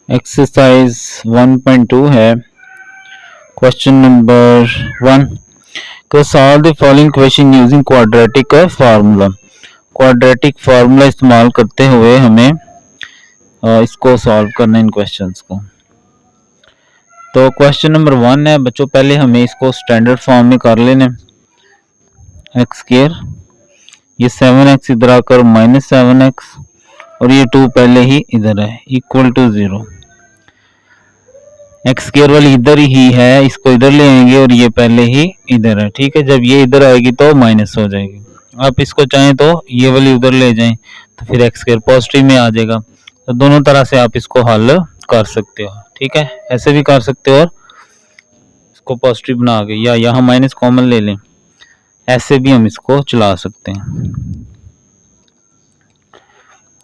Exercise 1.2 है। Question number 1, solve the following question using quadratic formula. Quadratic formula इस्तेमाल करते हुए हमें इसको सॉल्व करना है इन क्वेश्चंस को। तो क्वेश्चन नंबर 1 है बच्चों, पहले हमें इसको स्टैंडर्ड फॉर्म में कर लेना। एक्स स्क्वायर, ये 7x इधर आकर -7x और ये 2 पहले ही इधर है, इक्वल टू 0। एक्स स्क्वायर वाली इधर ही है, इसको इधर ले आएंगे और ये पहले ही इधर है। ठीक है, जब ये इधर आएगी तो माइनस हो जाएगी। आप इसको चाहें तो ये वाली उधर ले जाएं तो फिर एक्स स्क्वायर पॉजिटिव में आ जाएगा। तो दोनों तरह से आप इसको हल कर सकते हो। ठीक है, ऐसे भी कर सकते हो और इसको पॉजिटिव बना के, या यहाँ माइनस कॉमन ले लें, ऐसे भी हम इसको चला सकते हैं।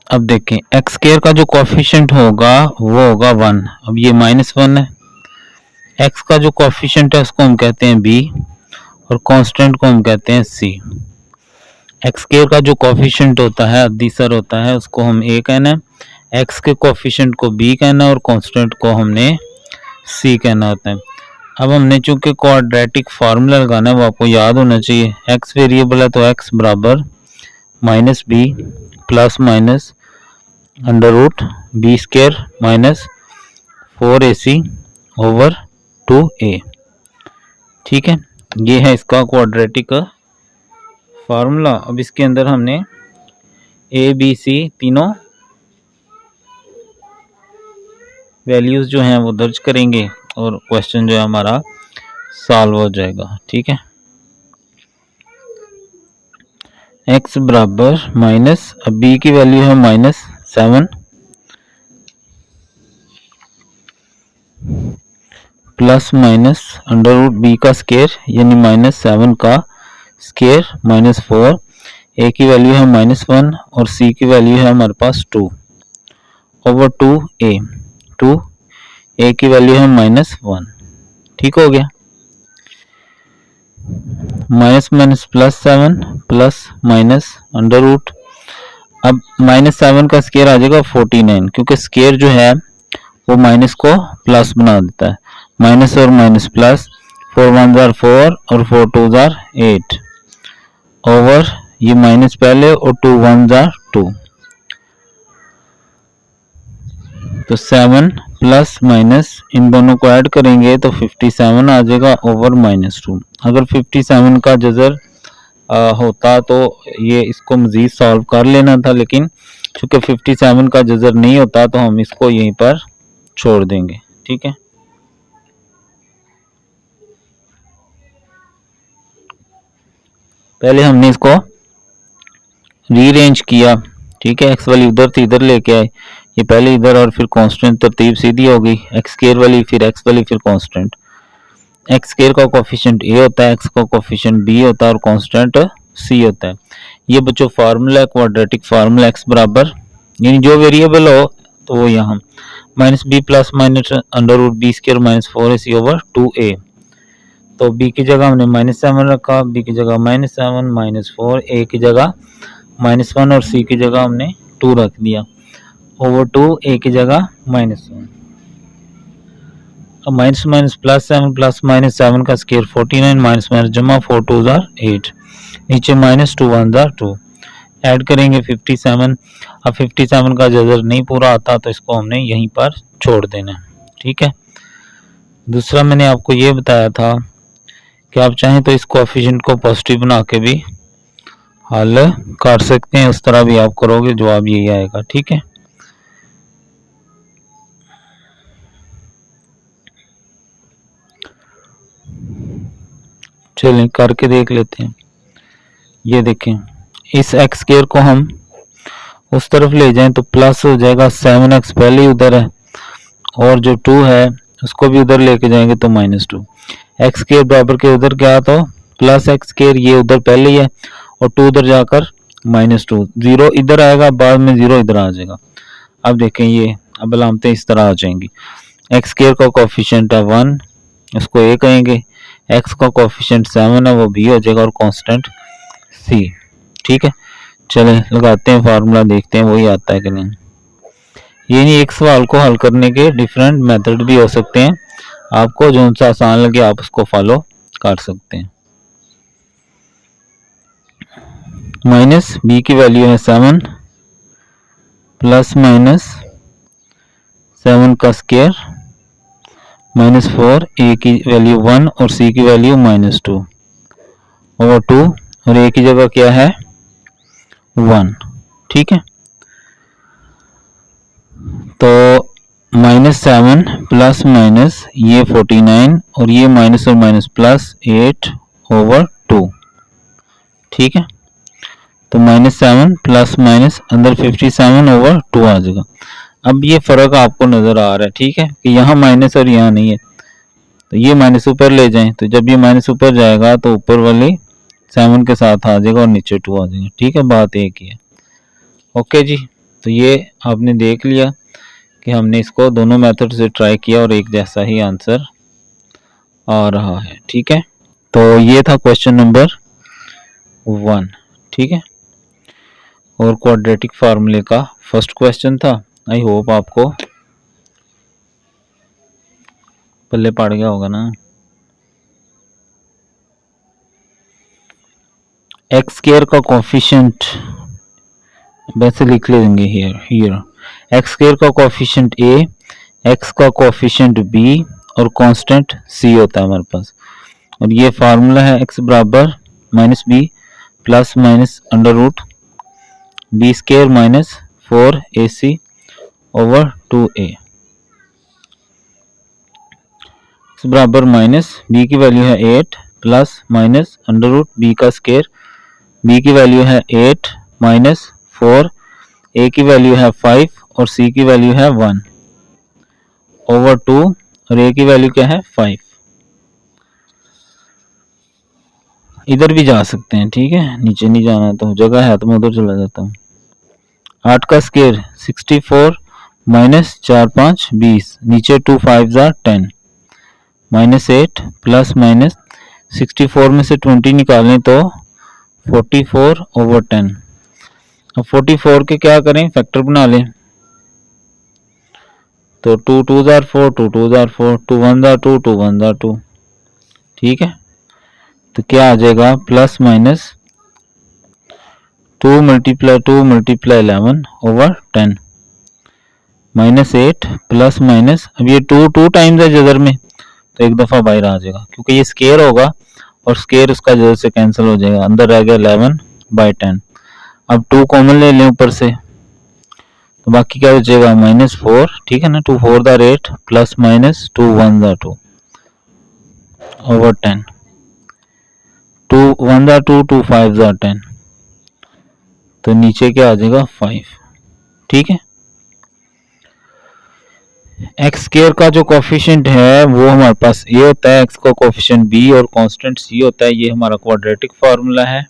अब देखें, एक्स स्क्वायर का जो कोएफिशिएंट होगा वो होगा 1। अब ये -1 है। एक्स का जो कोएफिशिएंट है उसको हम कहते हैं b और कांस्टेंट को हम कहते हैं c। एक्स स्क्वायर का जो कोएफिशिएंट होता है, अदिसर होता है, उसको हम a कहना है। एक्स के कोएफिशिएंट को b कहना है और कांस्टेंट को हमने c कहना होता है। अब हमने चूंकि क्वाड्रेटिक फार्मूला लगाना है, वो आपको याद होना चाहिए। एक्स वेरिएबल है तो x बराबर -b plus minus under root b square minus 4ac over 2a। ठीक है, ये है इसका क्वाड्रेटिक फार्मूला। अब इसके अंदर हमने a b c तीनों वैल्यूज जो हैं वो दर्ज करेंगे और क्वेश्चन जो है हमारा सॉल्व हो जाएगा। ठीक है, x बराबर माइनस, अब b की वैल्यू है -7 plus minus under root b का स्क्वायर यानी -7 का स्क्वायर -4। a की वैल्यू है -1 और c की वैल्यू है हमारे पास 2 ओवर 2a। 2a की वैल्यू है -1। ठीक हो गया, minus minus +7 plus minus under root, अब -7 का स्क्वायर आ जाएगा 49, क्योंकि स्क्वायर जो है वो माइनस को प्लस बना देता है। माइनस और माइनस प्लस, 4 1 जार 4 और 4 2 जार 8 ओवर ये माइनस पहले और 2 1 जार 2, तो 7 प्लस माइनस इन दोनों को ऐड करेंगे तो 57 आ जाएगा ओवर -2। अगर 57 का जजर होता तो ये इसको मजीद सॉल्व कर लेना था, लेकिन चूंकि 57 का जजर नहीं होता तो हम इसको यहीं पर छोड़ देंगे। ठीक है, पहले हमने इसको रीअरेंज किया। ठीक है, एक्स वाली उधर थी, इधर लेके आए, ये पहले इधर और फिर कांस्टेंट, तरतीब सीधी हो गई। एक्स स्क्वायर वाली फिर एक्स वाली फिर कांस्टेंट। एक्स स्क्वायर का कोएफिशिएंट a होता है, एक्स का कोएफिशिएंट b होता है और कांस्टेंट c होता है। ये बच्चों फार्मूला है क्वाड्रेटिक फार्मूला। एक्स बराबर यानी जो वेरिएबल हो तो वो यहाँ -b plus minus under root b square -4ac over 2a। तो b की जगह हमने -7 रखा, b की जगह -7 -4, a की जगह -1 और c की जगह हमने 2 रख दिया ओवर 2, a की जगह -1। अब माइनस माइनस +7 प्लस -7 का स्क्वायर 49 माइनस माइनस जमा 4 2 जार 8, नीचे -2 1 जार 2, ऐड करेंगे 57। अब 57 का जजर नहीं पूरा आता तो इसको हमने यहीं पर छोड़ देना है। ठीक है, दूसरा मैंने आपको ये बताया था कि आप चाहें तो इस कोएफिशिएंट को पॉजिटिव बना के भी हल कर सकते हैं। उस तरह भी आप करोगे, जवाब यही आएगा। ठीक है, चलें करके देख लेते हैं। ये देखें, इस एक्स स्क्वायर को हम उस तरफ ले जाएं तो प्लस हो जाएगा, 7x पहले ही उधर है और जो 2 है उसको भी उधर लेके जाएंगे तो -2। एक्स स्क्वायर बराबर के उधर क्या तो प्लस एक्स स्क्वायर, ये उधर पहले ही है और 2 उधर जाकर -2, 0 इधर आएगा, बाद में 0 इधर आ जाएगा। अब देखें, ये अब अलामतें इस तरह आ जाएंगी। एक्स स्क्वायर का कोएफिशिएंट है 1, उसको a कहेंगे। एक्स का कोएफिशिएंट 7 है, वो b हो जाएगा और कांस्टेंट c। ठीक है, चलें लगाते हैं फार्मूला, देखते हैं वही आता है कि नहीं। ये नहीं, एक सवाल को हल करने के डिफरेंट मेथड भी हो सकते हैं, आपको जो सा आसान लगे आप उसको फॉलो कर सकते हैं। माइनस बी की वैल्यू है 7 प्लस माइनस 7 का स्क्वायर माइनस 4, ए की वैल्यू 1 और सी की वैल्यू -2 ओवर 2 और ए की जगह क्या है 1। ठीक है, तो -7 प्लस माइनस ये 49 और ये माइनस और माइनस प्लस 8 ओवर 2। ठीक है, तो -7 प्लस माइनस अंदर 57 ओवर 2 आ जाएगा। अब ये फर्क आपको नजर आ रहा है, ठीक है, कि यहाँ माइनस और यहाँ नहीं है, तो ये माइनस ऊपर ले जाएं, तो जब ये माइनस ऊपर जाएगा तो ऊपर वाले 7 के साथ आ जाएगा और नीचे 2 आ जाएगा। ठीक है, बात एक ही है। ओके जी, तो ये आपने देख लिया कि हमने इसको दोनों मेथड से ट्राई किया और एक जैसा ही आंसर आ रहा है। ठीक है, तो ये था क्वेश्चन नंबर 1। ठीक है, और क्वाड्रेटिक फार्मूले का फर्स्ट क्वेश्चन था। आई होप आपको पल्ले पड़ गया होगा ना। एक्स स्क्वायर का कोफिशिएंट वैसे लिख लेंगे हियर एक्स स्क्वायर का कोफिशिएंट ए, एक्स का कोफिशिएंट बी और कांस्टेंट सी होता है हमारे पास। और ये फार्मूला है एक्स बराबर minus b plus minus under root b square minus 4ac over 2a। X बराबर माइनस बी की वैल्यू है 8 plus minus under root b का स्क्वायर, बी की वैल्यू है 8 माइनस 4, ए की वैल्यू है 5 और सी की वैल्यू है 1 ओवर 2 और ए की वैल्यू क्या है 5। इधर भी जा सकते हैं, ठीक है, नीचे नहीं जाना तो जगह है तो मैं उधर चला जाता हूँ। 8 का स्क्वायर 64 माइनस 4 5 20, नीचे 2 5 10 माइनस 8 प्लस माइनस 64 में से 20 निकालें तो 44 ओवर 10। अब 44 के क्या करें, फैक्टर बना लें, तो 2 2 4 2 2 4 2 1 2 2 1 2। ठीक है, तो क्या आ जाएगा plus minus 2 multiply 11 over 10 minus 8 plus minus, अब ये 2 2 टाइम्स है जदर में तो एक दफा बाहर आ जाएगा क्योंकि ये स्क्वायर होगा और स्क्वायर उसका जदर से कैंसिल हो जाएगा, अंदर रह गया 11/10। अब 2 कॉमन ले लें ऊपर से तो बाकी क्या बचेगा -4। ठीक है ना, 2 4 8 प्लस माइनस 2 1 2 ओवर 10, 2 1 2 2 5 10, तो नीचे क्या आ जाएगा 5। ठीक है, एक्स स्क्वायर का जो कोफिशिएंट है वो हमारे पास ए होता है, एक्स का कोफिशिएंट बी और कांस्टेंट सी होता है। ये हमारा क्वाड्रेटिक फार्मूला है।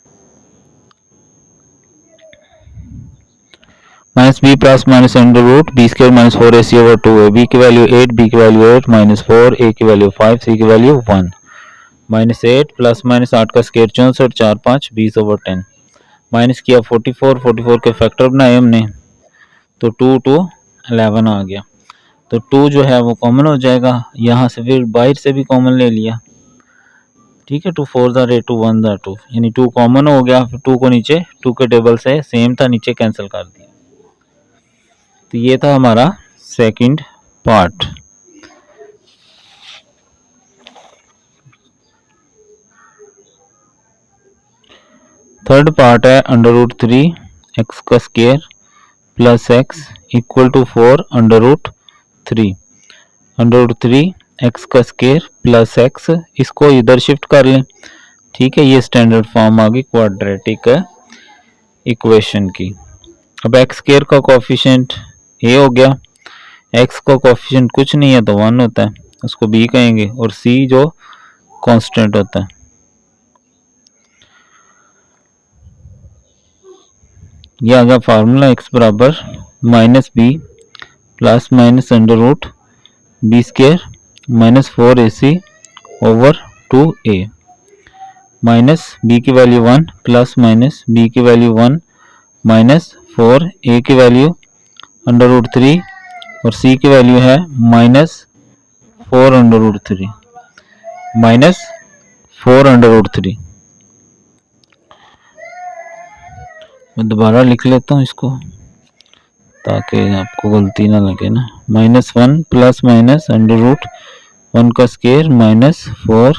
Minus b plus minus under root b square minus 4ac over 2a, b की वैल्यू 8, बी की वैल्यू 8 माइनस 4, ए की वैल्यू 5, सी की वैल्यू 1 माइनस 8 प्लस माइनस 8 का स्क्वायर 64 4 5 20 ओवर 10 माइनस किया 44 के फैक्टर बनाए हमने तो 2 2 11 आ गया। तो 2 जो है वो कॉमन हो जाएगा, यहाँ से फिर बाहर से भी कॉमन ले लिया। ठीक है, 2 4 8 2 1 2 यानी 2 कॉमन हो गया, फिर 2 को नीचे 2 के टेबल से सेम था नीचे कैंसिल कर दिया। तो ये था हमारा सेकंड पार्ट। थर्ड पार्ट है अंडर रूट 3 एक्स का square plus x equal to 4 under root 3 x का स्क्वायर प्लस एक्स, इसको इधर शिफ्ट कर लें। ठीक है, ये स्टैंडर्ड फॉर्म आ गई क्वाड्रेटिक इक्वेशन की। अब एक्स स्क्वायर का कोफिशिएंट ए हो गया, एक्स का कोफिशिएंट कुछ नहीं है तो 1 होता है, उसको बी कहेंगे, और सी जो कांस्टेंट होता है। ये आ गया फार्मूला एक्स बराबर minus b plus minus under root b square minus 4ac over 2a minus b की वैल्यू 1 प्लस माइनस बी की वैल्यू 1 माइनस 4 ए की वैल्यू अंडर रूट 3 और सी की वैल्यू है -4√3, -4√3। मैं दोबारा लिख लेता हूँ इसको ताकि आपको गलती ना लगे ना। -1 प्लस माइनस √1 का स्क्वायर -4,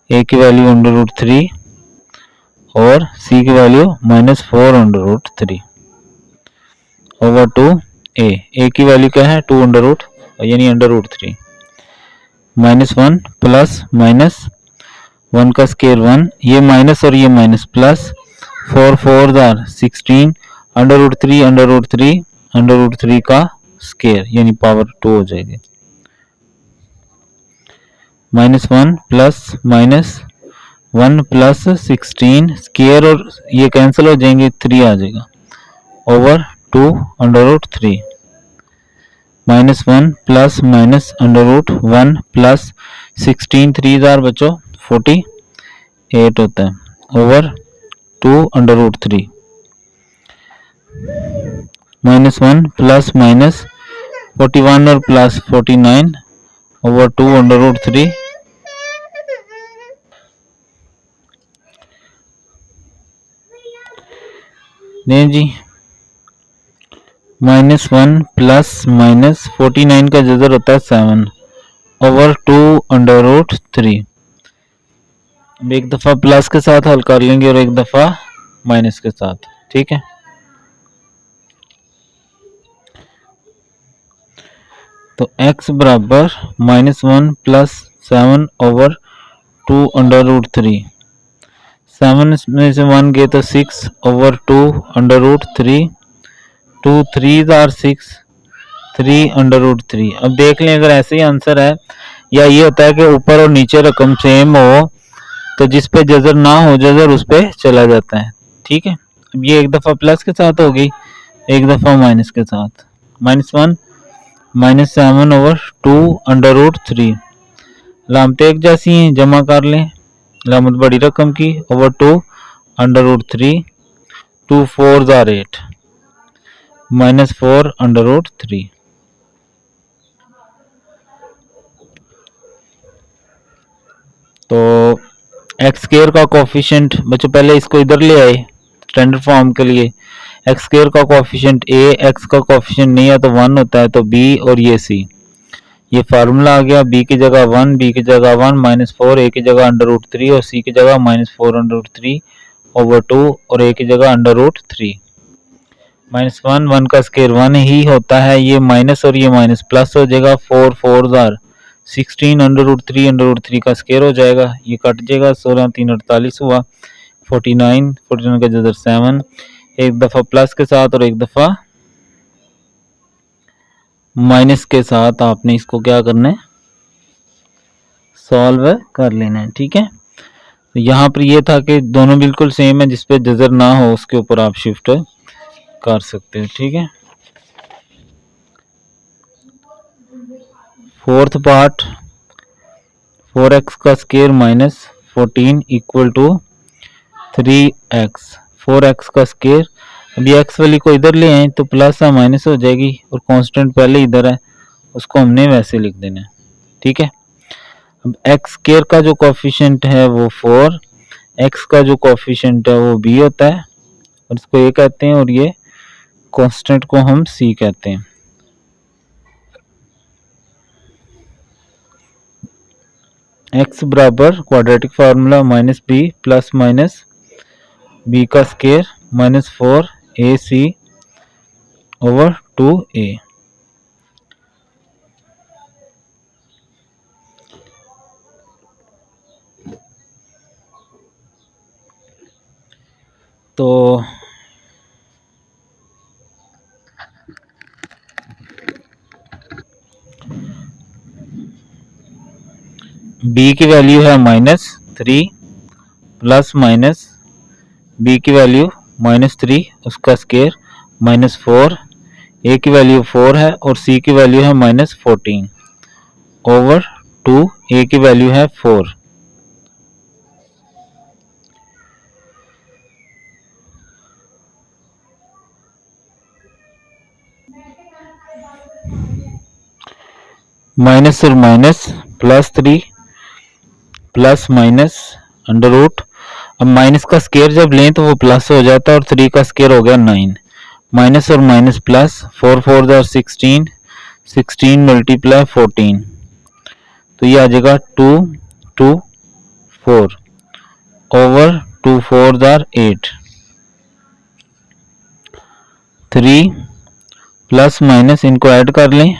ए की वैल्यू √3 और सी की वैल्यू -4√3 ओवर 2 ए की वैल्यू क्या है 2 यानी √3, -1 प्लस माइनस 1 का स्क्वायर 1, ये माइनस और ये माइनस प्लस 4 4 16 √3 का स्क्वायर यानी पावर 2 हो जाएगी। -1 प्लस माइनस 1 प्लस 16 स्क्वायर और ये कैंसिल हो जाएंगे, 3 आ जाएगा ओवर 2 √3, -1 प्लस माइनस √1 प्लस 16 3 बचो 48 होता है ओवर 2 √3, -1 प्लस माइनस 41 और प्लस 49 ओवर 2 √3, नहीं जी -1 प्लस माइनस 49 का जजर होता है 7 ओवर 2 √3। एक दफा प्लस के साथ हल कर लेंगे और एक दफा माइनस के साथ, ठीक है। तो x बराबर -1 प्लस 7 ओवर 2 √3, 7 में से 1 गए तो 6 ओवर 2 √3, 2 3 6 3 √3। अब देख लें अगर ऐसे ही आंसर है या ये होता है कि ऊपर और नीचे रकम सेम हो तो जिस पे जजर ना हो जजर उस पे चला जाता है, ठीक है। अब ये एक दफा प्लस के साथ हो गई, एक दफा माइनस के साथ, -1 -7 ओवर 2 √3, लामतें एक जैसी हैं, जमा कर लें लामत बड़ी रकम की ओवर 2 √3, 2 4 8 -4 √3। तो एक्स स्क्वायर का कोफिशिएंट बच्चों पहले इसको इधर ले आए स्टैंडर्ड फॉर्म के लिए, एक्स स्क्वायर का कोफिशिएंट ए, एक्स का कोफिशिएंट नहीं है तो 1 होता है, तो बी और ये सी, ये फार्मूला आ गया। बी की जगह 1, बी की जगह 1, -4, ए की जगह √3 और सी की जगह -4 ओवर 2 और ए की जगह √3, -1 1 का स्क्वायर 1 ही होता है, ये माइनस और ये माइनस प्लस हो जाएगा, 4 4 16 √3 का स्क्वायर हो जाएगा, ये कट जाएगा, 16 3 48 हुआ, 49 का जजर 7, एक दफा प्लस के साथ और एक दफा माइनस के साथ आपने इसको क्या करना है सॉल्व कर लेना है, ठीक है। तो यहाँ पर ये था कि दोनों बिल्कुल सेम है, जिसपे जजर ना हो उसके ऊपर आप शिफ्ट कर सकते हैं, ठीक है। फोर्थ पार्ट, 4x का square -14 equal to 3x, 4x का स्क्वायर, अभी x वाली को इधर ले आए तो प्लस या माइनस हो जाएगी और कांस्टेंट पहले इधर है उसको हमने वैसे लिख देना है, ठीक है। अब x स्क्वायर का जो कोफिशिएंट है वो 4, x का जो कोफिशिएंट है वो b होता है और इसको a कहते हैं और ये कांस्टेंट को हम c कहते हैं। x बराबर quadratic formula -b plus minus b का स्क्वायर -4 ac ओवर 2a। तो b की वैल्यू है -3 प्लस माइनस b की वैल्यू -3 उसका स्क्वायर -4, a की वैल्यू 4 है और c की वैल्यू है -14 ओवर 2, a की वैल्यू है 4। माइनस और minus plus 3 plus minus under root. अब माइनस का स्केयर जब लें तो वो प्लस हो जाता है और 3 का स्केयर हो गया 9। माइनस और माइनस प्लस 4 4 जार 16, 16 मल्टीप्लाई 14, तो ये आ जाएगा 2 2 4 ओवर 2 4 जार 8। 3 प्लस माइनस इनको ऐड कर लें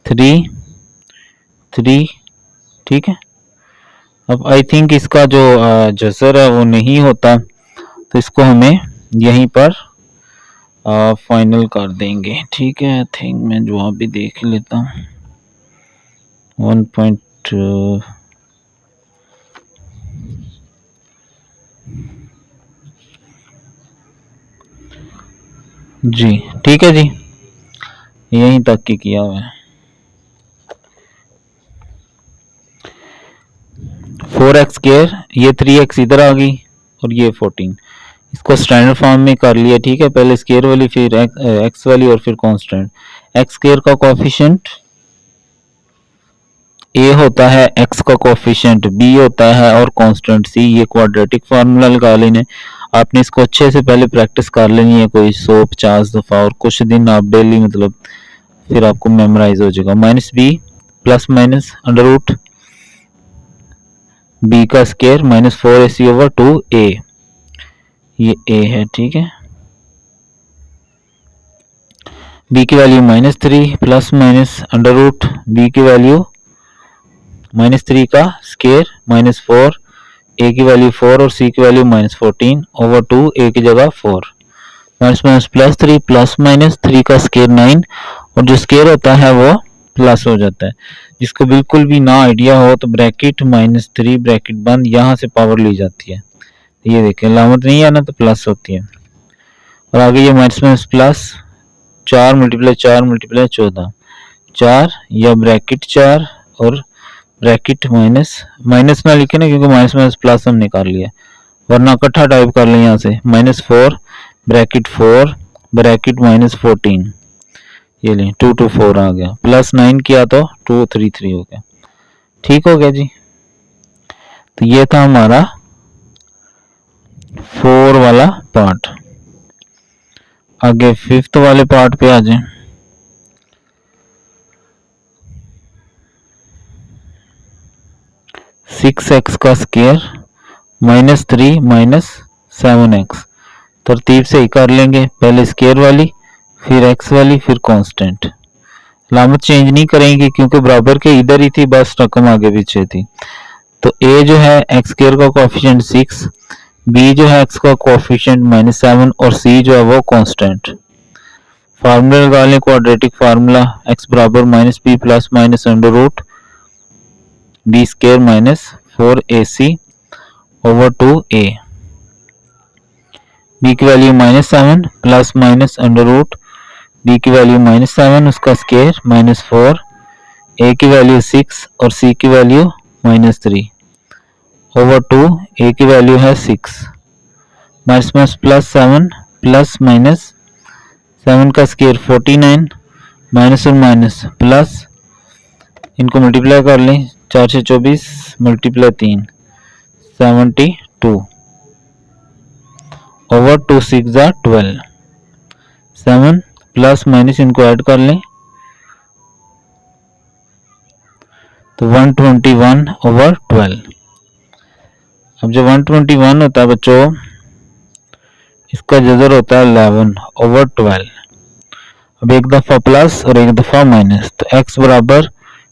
3 3, ठीक है। अब आई थिंक इसका जो जसर है वो नहीं होता, तो इसको हमें यहीं पर फाइनल कर देंगे, ठीक है। आई थिंक मैं जवाब भी देख लेता हूँ। 1. जी ठीक है जी, यहीं तक की किया हुआ है। 4x स्क्वायर, ये 3x इधर आ गई और ये 14, इसको स्टैंडर्ड फॉर्म में कर लिया, ठीक है। पहले स्क्वायर वाली फिर x वाली और फिर कांस्टेंट। x स्क्वायर का कोएफिशिएंट a होता है, x का कोएफिशिएंट b होता है और कांस्टेंट c। ये क्वाड्रेटिक फार्मूला लगा लेना है आपने, इसको अच्छे से पहले प्रैक्टिस कर लेनी है कोई 100-50 दफा, और कुछ दिन आप डेली मतलब फिर आपको मेमोराइज हो जाएगा। Minus b plus minus under root b का square minus 4ac over 2a, ये a है, ठीक है। b की value minus 3 plus minus under root b की वैल्यू माइनस 3 का स्क्वायर माइनस 4, a की वैल्यू 4 और c की वैल्यू माइनस 14 ओवर 2, a की जगह 4, minus minus plus 3 plus minus 3 का स्क्वायर 9, और जो स्क्वायर होता है वो प्लस हो जाता है। जिसको बिल्कुल भी ना आइडिया हो तो ब्रैकेट माइनस 3 ब्रैकेट बंद, यहाँ से पावर ली जाती है, ये देखें लामत नहीं आना तो प्लस होती है। और आगे ये minus minus plus 4 multiply 4 multiply 14, 4 या ब्रैकेट 4 और ब्रैकेट माइनस, माइनस ना लिखे ना क्योंकि माइनस माइनस प्लस हम निकाल लिया, वरना इकट्ठा टाइप कर लें यहाँ से, माइनस 4 ब्रैकेट 4 ब्रैकेट माइनस 14, ये लें 2 2 4 आ गया, प्लस 9 किया तो 2 3 3 हो गया, ठीक हो गया जी। तो ये था हमारा 4 वाला पार्ट। आगे 5th वाले पार्ट पे आ जाए। सिक्स एक्स का स्क्वायर माइनस 3 माइनस 7x, तरतीब से ही कर लेंगे, पहले स्क्वायर वाली फिर x वाली फिर कांस्टेंट। लामत चेंज नहीं करेंगे क्योंकि बराबर के इधर ही थी, बस रकम आगे पीछे थी। तो a जो है एक्स स्क्वायर का कोएफिशिएंट 6, b जो है x का कोएफिशिएंट माइनस 7 और c जो है वो कांस्टेंट। फार्मूला लगा लें क्वाड्रेटिक फार्मूला, x बराबर minus b plus minus under root b square minus 4ac over 2a, b की value minus 7 plus minus under root b की वैल्यू माइनस 7 उसका स्क्वायर माइनस 4, a की वैल्यू 6 और c की value minus 3 over 2, a की value है 6, minus minus plus 7 plus minus 7 का square 49, minus और माइनस प्लस, इनको मल्टीप्लाई कर लें, 4 से 24 multiply 3 72 over 2 6 jar 12, 7 plus minus इनको ऐड कर लें तो 121 ओवर 12। अब जब 121 होता है बच्चों, इसका जजर होता है 11 ओवर 12। अब एक दफा प्लस और एक दफा माइनस, तो x बराबर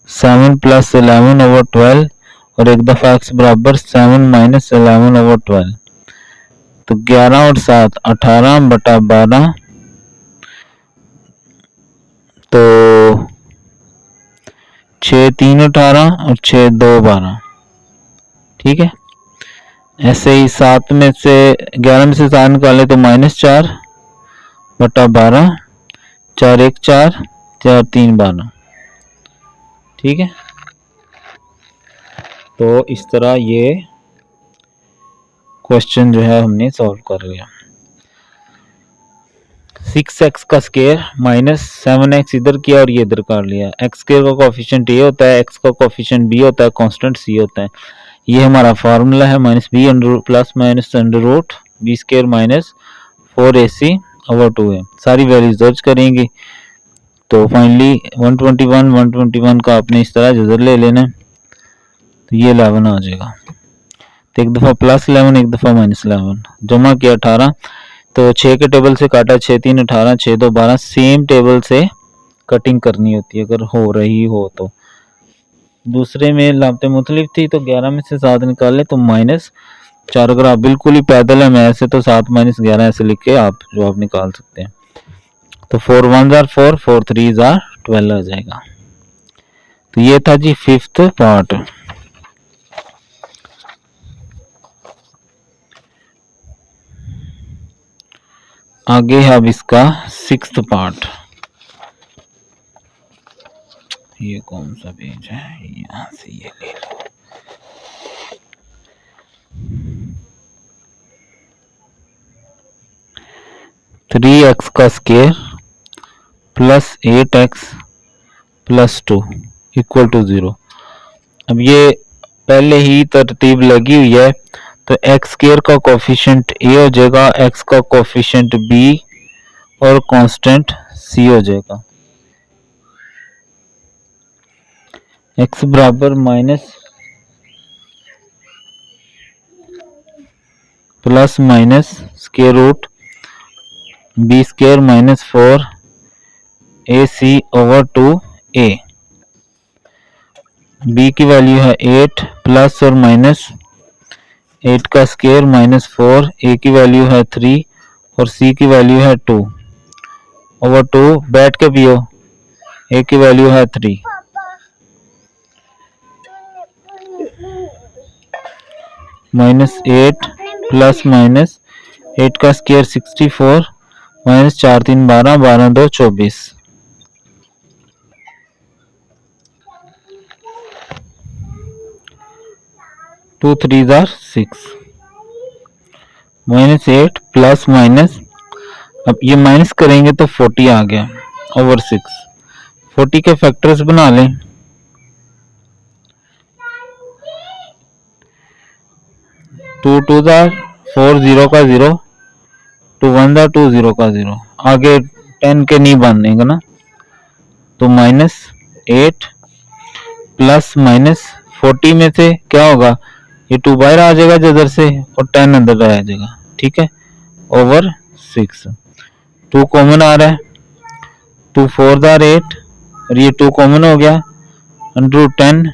7 प्लस 11 ओवर 12 और एक दफा x बराबर 7 माइनस 11 ओवर 12, तो 11 और 7 18 बटा 12, तो 6 3 18 और 6 2 12, ठीक है। ऐसे ही 7 में से 11 में से 7 निकाले तो माइनस 4 बटा 12, 4 1 4 4 3 12, ठीक है। तो इस तरह ये क्वेश्चन जो है हमने सॉल्व कर लिया। 6x का स्केयर माइनस 7x इधर किया और ये इधर कर लिया। एक्स स्केयर का कोफिशिएंट ए होता है, एक्स का कोफिशिएंट बी होता है, कांस्टेंट सी होता है। ये हमारा फार्मूला है minus b under plus minus under root b square minus 4ac over 2 है। सारी वैल्यूज दर्ज करेंगे तो फाइनली 121 का आपने इस तरह जजर ले लेना है तो ये 11 आ जाएगा। तो एक दफ़ा प्लस 11 एक दफ़ा माइनस 11 जमा किया 18 तो 6 के टेबल से काटा 6 3 18 6 2 12 सेम टेबल से कटिंग करनी होती है अगर हो रही हो तो। दूसरे में लापते मुख्तलिफ थी तो 11 में से 7 निकाले तो माइनस 4। अगर आप बिल्कुल ही पैदल है मैं ऐसे तो 7 माइनस 11 ऐसे लिख के आप जवाब निकाल सकते हैं। तो 4 1 आर 4 4 3 आर 12 आ जाएगा। तो ये था जी फिफ्थ पार्ट। आगे है अब इसका सिक्स्थ पार्ट। ये कौन सा पेज है, यहाँ से ये ले लो। थ्री एक्स का square plus 8x plus 2 equal to 0। अब ये पहले ही तरतीब लगी हुई है तो एक्स स्केयर का कोफिशिएंट ए हो जाएगा, एक्स का कोफिशिएंट बी और कांस्टेंट सी हो जाएगा। एक्स बराबर minus plus minus square root b square minus 4ac over 2a। B की वैल्यू है 8 प्लस और माइनस 8 का स्केयर माइनस 4, ए की वैल्यू है 3 और सी की वैल्यू है 2 ओवर 2। बैठ के पियो। ए की वैल्यू है 3 माइनस 8 प्लस माइनस 8 का स्केयर 64 माइनस 4 3 12 12 2 24। 2 3 आर 6 माइनस 8 प्लस माइनस। अब ये माइनस करेंगे तो 40 आ गया ओवर 6। 40 के फैक्टर्स बना लें। 2 2 आर 4 0 का 0 2 1 आर 2 0 का 0। आगे 10 के नहीं बनेगा ना तो माइनस 8 प्लस माइनस 40 में से क्या होगा, ये 2 बाहर आ जाएगा जिधर से और 10 अंदर आ जाएगा। ठीक है, ओवर 6। 2 कॉमन आ रहा है, 2 4 आर 8 और ये 2 कॉमन हो गया अंडर 10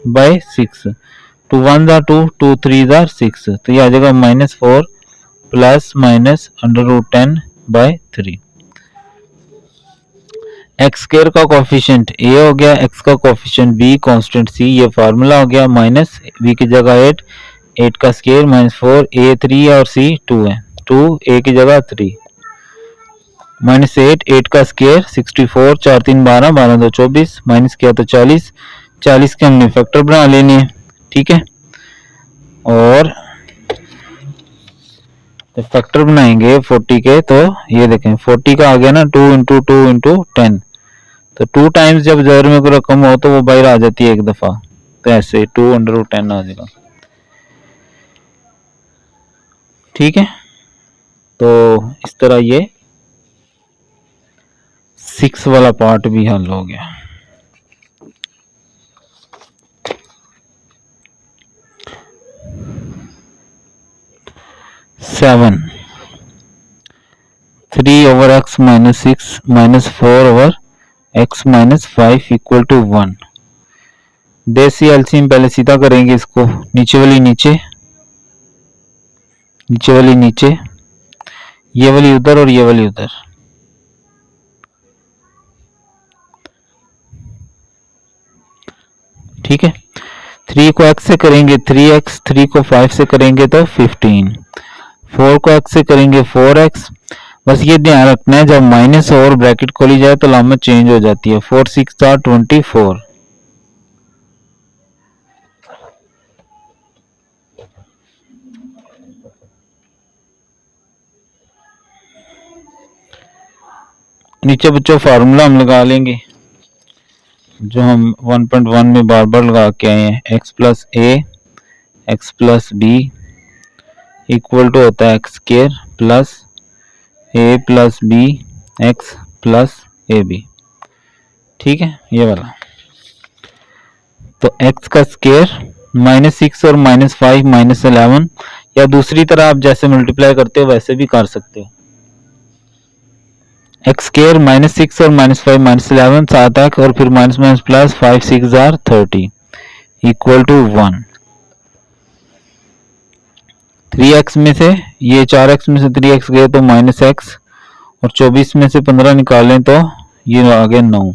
बाई 6। 2 1 आर 2 2 3 आर 6 तो ये आ जाएगा minus 4 plus minus under 10 by 3। X square का कोफिशिएंट ए हो गया, एक्स का कोफिशिएंट बी, कांस्टेंट सी, ये फार्मूला हो गया। माइनस बी की जगह 8 8 का स्क्वायर माइनस 4 ए 3 है और सी 2 है 2 ए की जगह 3 माइनस 8 8 का स्क्वायर 64 4 3 12 12 2 24 माइनस किया तो 40 40 के हमने फैक्टर बना लेने हैं। ठीक है, और तो फैक्टर बनाएंगे 40 के तो ये देखें 40 का आ गया ना 2 इंटू 2 इंटू 10 तो 2 टाइम्स जब जोर में कोई रकम हो तो वो बाहर आ जाती है एक दफा तो ऐसे 2 अंडर 10 आ जाएगा। ठीक है, तो इस तरह ये 6 वाला पार्ट भी हल हो गया। Seven 3 over x minus 6 minus 4 over x minus 5 equal to 1। देसी एलसीएम पहले सीधा करेंगे इसको, नीचे वाली नीचे, नीचे वाली नीचे, ये वाली उधर और ये वाली उधर। ठीक है, 3 को x से करेंगे 3x, 3 को 5 से करेंगे तो 15, 4 को x से करेंगे 4x। बस ये ध्यान रखना है जब माइनस और ब्रैकेट खोली जाए तो लामत चेंज हो जाती है। 4 6 आर 24। नीचे बच्चों फार्मूला हम लगा लेंगे जो हम 1.1 में बार बार लगा के आए हैं। x plus a x plus b equal to होता है x square plus a plus b x plus a b. ठीक है, ये वाला। तो x का स्क्वायर -6 और -5 -11, या दूसरी तरह आप जैसे मल्टीप्लाई करते हो वैसे भी कर सकते हो। एक्स स्क्वायर -6 और -5 -11 7 x और फिर माइनस माइनस प्लस 5 6 आर 30 इक्वल टू 1। 3x में से ये 4x में से 3x गए तो -x, और 24 में से 15 निकालें तो ये आ गया 9,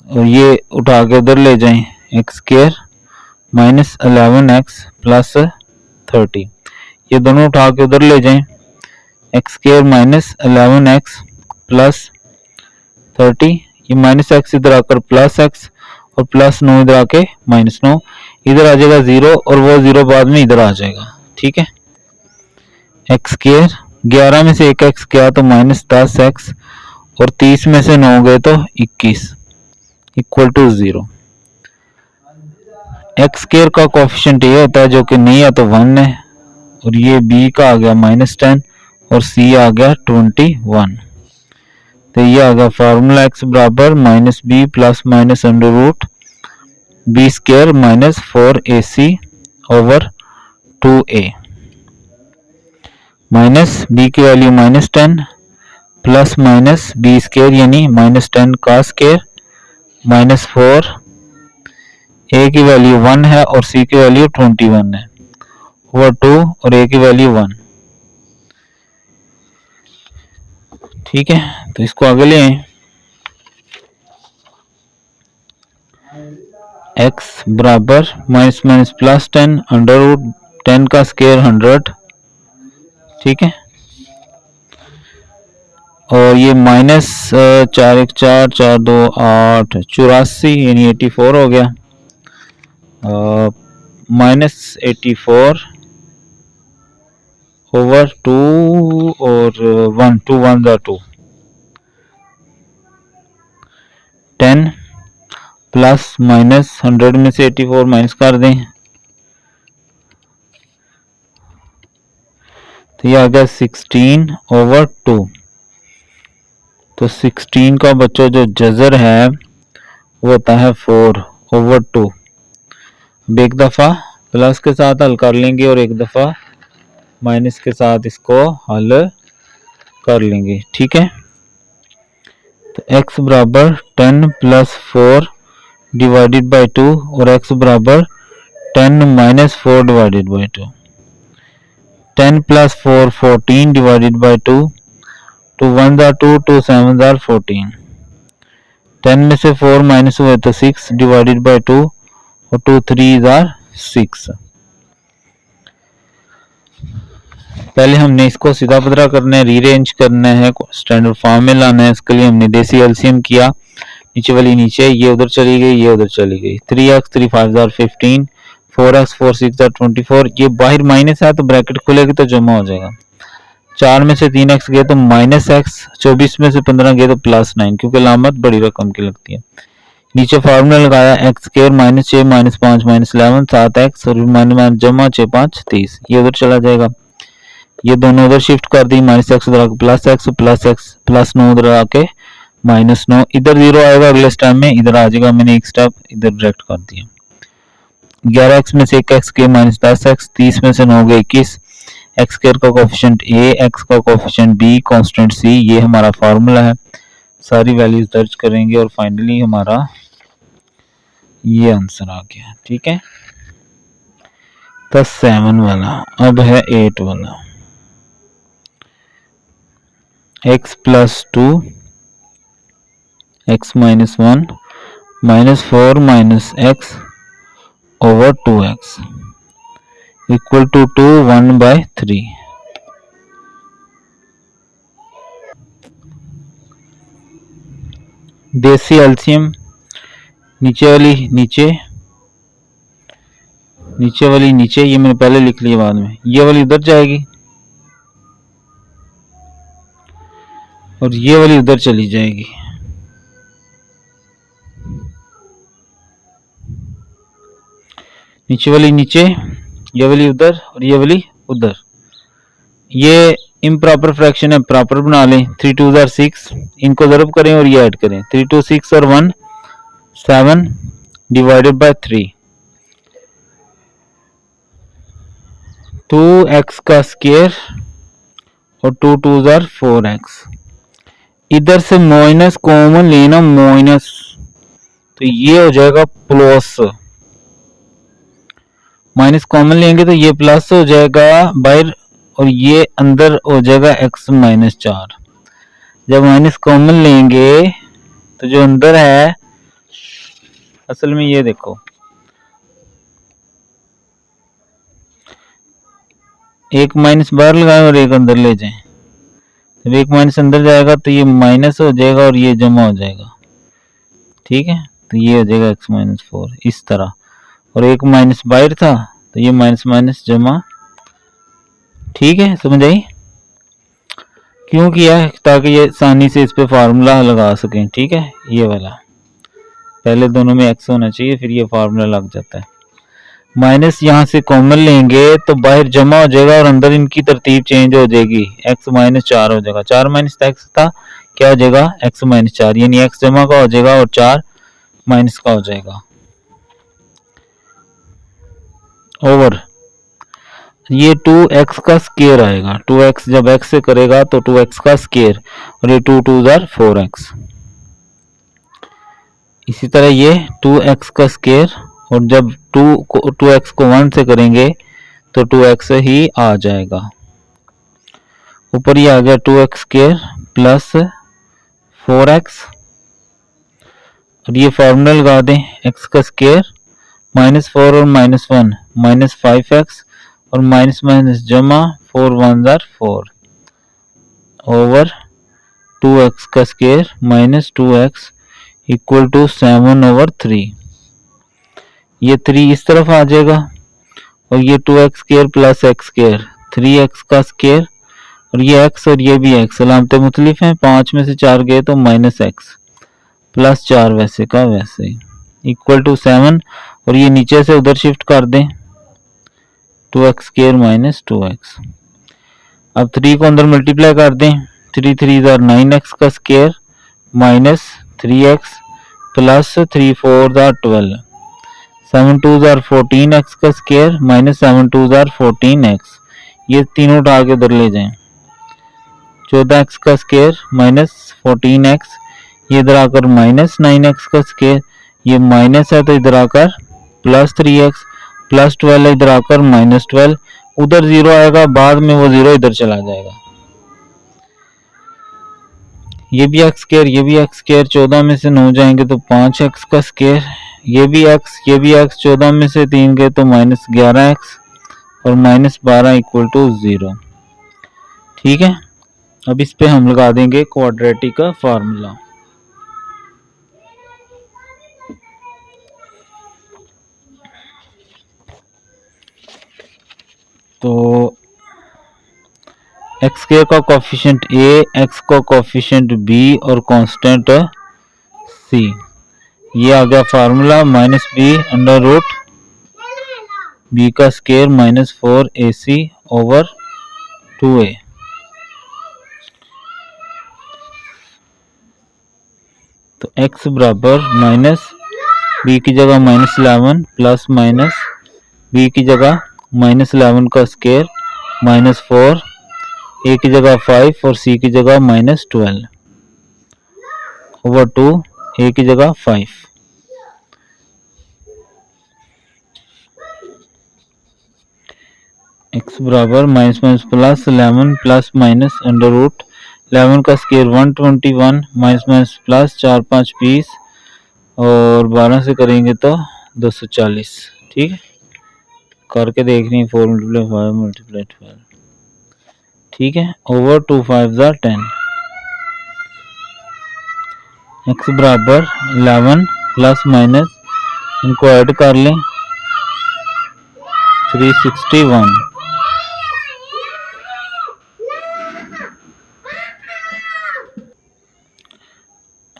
और ये उठा के उधर ले जाएं एक्स स्क्वायर -11x प्लस 30, ये दोनों उठा के उधर ले जाएं एक्स स्क्वायर -11x प्लस 30, ये -x इधर आकर +x और +9 इधर आके -9, इधर आ जाएगा 0 और वो 0 बाद में इधर आ जाएगा। ठीक है, एक्स स्क्वायर 11 में से 1x गया तो -10x और 30 में से 9 गए तो 21 इक्वल टू 0। एक्स स्क्वायर का कोफिशिएंट ये होता है जो कि नहीं है तो 1 है, और ये b का आ गया -10 और c आ गया 21। तो ये आ गया फार्मूला x बराबर -b plus minus under root b square -4ac over 2a, minus b की value -10 plus minus b square यानी -10 का स्क्वायर -4, a की वैल्यू 1 है और c की वैल्यू 21 है ओवर 2 और a की वैल्यू 1। ठीक है, तो इसको आगे ले आए। x बराबर -+10 अंडर रूट 10 का स्क्वायर 100। ठीक है, और ये -4 1 4 4 2 8 84 यानी 84 हो गया, -84 ओवर 2 और 1 2 1 2 10 प्लस माइनस 100 में से 84 माइनस कर दें तो ये आ गया 16 ओवर 2। तो 16 का बच्चों जो जजर है वो होता है 4 ओवर 2। अब एक दफा प्लस के साथ हल कर लेंगे और एक दफा माइनस के साथ इसको हल कर लेंगे। ठीक है, तो x बराबर 10 प्लस 4 डिवाइडेड बाई 2 और x बराबर 10 minus 4 divided by 2। 10 plus 4 14 divided by 2, 2 1 आर 2 2 7 आर 14। 10 में से 4 माइनस हुए तो 6 डिवाइडेड बाई 2 और 2 3 आर 6। पहले हमने इसको सीधा पदरा करना है, रीअरेंज करना है, स्टैंडर्ड फॉर्म में लाना है। इसके लिए हमने देसी एलसीएम किया, नीचे वाली नीचे, ये उधर चली गई, ये उधर चली गई। 3x 3 5 आर 15, 4x 4 6 आर 24, ये बाहर माइनस है तो ब्रैकेट खुलेगी तो जमा हो जाएगा। 4 में से 3x गए तो -x, 24 में से 15 गए तो +9, क्योंकि लामत बड़ी रकम की लगती है। नीचे फार्मूला लगाया x स्क्वायर -6 -5 -11 7x और माइनस जमा 6 5 30, ये उधर चला जाएगा। ये दोनों उधर शिफ्ट कर दी, -x उधर आके +x +9 उधर आके -9, इधर 0 आएगा अगले स्टेप में, इधर आ जाएगा। मैंने एक स्टेप इधर डायरेक्ट कर दिया। 11x में से 1x गए -10x, 30 में से 9 गए 21, एक्स स्क्वायर का कोफिशिएंट a, x का कोफिशिएंट b, कांस्टेंट c, ये हमारा फार्मूला है। सारी वैल्यूज दर्ज करेंगे और फाइनली हमारा ये आंसर आ गया। ठीक है, तो 7 वाला अब है 8 वाला। x plus 2 x minus 1 -4 -x over 2x equal to 2 1/3। देसी एलसीएम, नीचे वाली नीचे, नीचे वाली नीचे, ये मैंने पहले लिख लिया, बाद में ये वाली उधर जाएगी, और ये वाली उधर चली जाएगी। नीचे वाली नीचे, ये वाली उधर और ये वाली उधर। ये इम्प्रॉपर फ्रैक्शन है, प्रॉपर बना लें। 3 2 जार 6, इनको ज़रब करें और ये ऐड करें। 3 2 6 और 1 7 डिवाइडेड बाय 3। 2x का स्क्वायर और 2 2 जार 4x। इधर से माइनस कॉमन लेना, माइनस, तो ये हो जाएगा प्लस। माइनस कॉमन लेंगे तो ये प्लस हो जाएगा बाहर, और ये अंदर हो जाएगा x माइनस 4। जब माइनस कॉमन लेंगे तो जो अंदर है, असल में ये देखो, एक माइनस बाहर लगाएं और एक अंदर ले जाएं। जब एक माइनस अंदर जाएगा तो ये माइनस हो जाएगा और ये जमा हो जाएगा। ठीक है, तो ये हो जाएगा x माइनस 4 इस तरह। और एक माइनस बाहर था तो ये माइनस माइनस जमा। ठीक है, समझ आई? क्यों किया है? ताकि ये आसानी से इस पे फार्मूला लगा सकें। ठीक है, ये वाला पहले दोनों में x होना चाहिए, फिर ये फार्मूला लग जाता है। माइनस यहाँ से कॉमन लेंगे तो बाहर जमा हो जाएगा और अंदर इनकी तरतीब चेंज हो जाएगी, x माइनस 4 हो जाएगा। 4 माइनस x था, क्या हो जाएगा? x माइनस 4, यानी x जमा का हो जाएगा और 4 माइनस का हो जाएगा। ओवर ये 2x का स्क्वायर आएगा। 2x जब x से करेगा तो 2x का स्क्वायर, और ये 2 2 जार 4x। इसी तरह ये 2x का स्क्वायर, और जब 2x को 1 से करेंगे तो 2x ही आ जाएगा। ऊपर ये आ गया 2x स्क्वायर प्लस 4x, और ये फार्मूला लगा दें। x का स्क्वायर माइनस 4 और माइनस 1 माइनस 5x, और माइनस माइनस जमा 4 1 जार 4 ओवर 2x का square minus 2x equal to 7 over 3। ये 3 इस तरफ आ जाएगा, और ये 2x square plus x square 3x का स्क्वायर, और ये x और ये भी x, अलामतें मुख्तलिफ हैं। 5 में से 4 गए तो माइनस x प्लस 4 वैसे का वैसे इक्वल टू 7, और ये नीचे से उधर शिफ्ट कर दें 2x स्क्वायर माइनस 2x। अब 3 को अंदर मल्टीप्लाई कर दें। 3 3 जार 9x का square minus 3x plus 3 4 jar 12। 7 2 jar 14x का स्क्वायर माइनस 7 2 जार 14x। ये तीनों उठा के उधर ले जाएं। 14x का स्क्वायर माइनस 14x, ये इधर आकर माइनस 9x का स्क्वायर, ये माइनस है तो इधर आकर प्लस 3x प्लस 12 इधर आकर माइनस 12। उधर 0 आएगा, बाद में वो 0 इधर चला जाएगा। ये भी x स्क्वायर, ये भी x स्क्वायर, 14 में से 9 जाएंगे तो 5x का स्क्वायर, ये भी x, ये भी x, 14 में से 3 गए तो माइनस 11x और माइनस 12 इक्वल टू 0। ठीक है, अब इस पे हम लगा देंगे क्वाड्रेटिक का फार्मूला। तो x स्क्वायर का कोफिशिएंट a, x का कोफिशिएंट b और कांस्टेंट c। ये आ गया formula, minus b under root b का square minus 4ac over 2a। तो x बराबर माइनस b की जगह माइनस 11 प्लस माइनस b की जगह माइनस 11 का स्क्वायर माइनस 4, a की जगह 5 और c की जगह माइनस 12 ओवर 2, a की जगह 5। x बराबर minus minus plus 11 plus minus under root 11 का स्क्वायर 121 माइनस माइनस प्लस 4 5 20 और 12 से करेंगे तो 240। ठीक है, करके देखनी है। 4 × 5 × 12। ठीक है, ओवर 2 5 जार 10। x बराबर 11 प्लस माइनस इनको ऐड कर लें 361।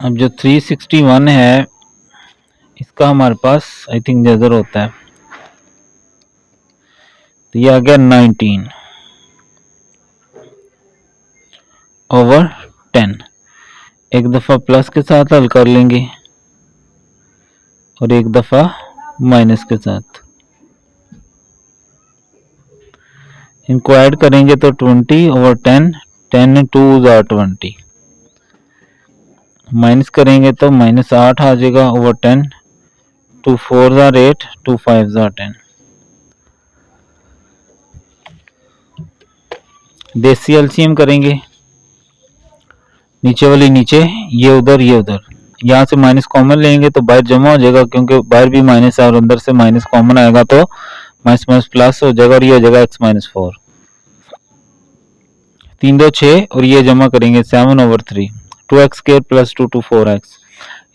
अब जो 361 है इसका हमारे पास आई थिंक जजर होता है, तो ये आ गया 19 ओवर 10। एक दफा प्लस के साथ हल कर लेंगे और एक दफा माइनस के साथ। इनको ऐड करेंगे तो 20 ओवर 10, 10 2 20, माइनस करेंगे तो -8 आ जाएगा ओवर 10, 2 4 8, 2 5 10। देसी एलसीएम करेंगे, नीचे वाली नीचे, ये उधर ये उधर, यहाँ से माइनस कॉमन लेंगे तो बाहर जमा हो जाएगा, क्योंकि बाहर भी माइनस है और अंदर से माइनस कॉमन आएगा तो माइनस माइनस प्लस हो जाएगा और ये हो जाएगा x-4। 3 2 6 और ये जमा करेंगे 7 over 3, 2x square plus 2 2 4x।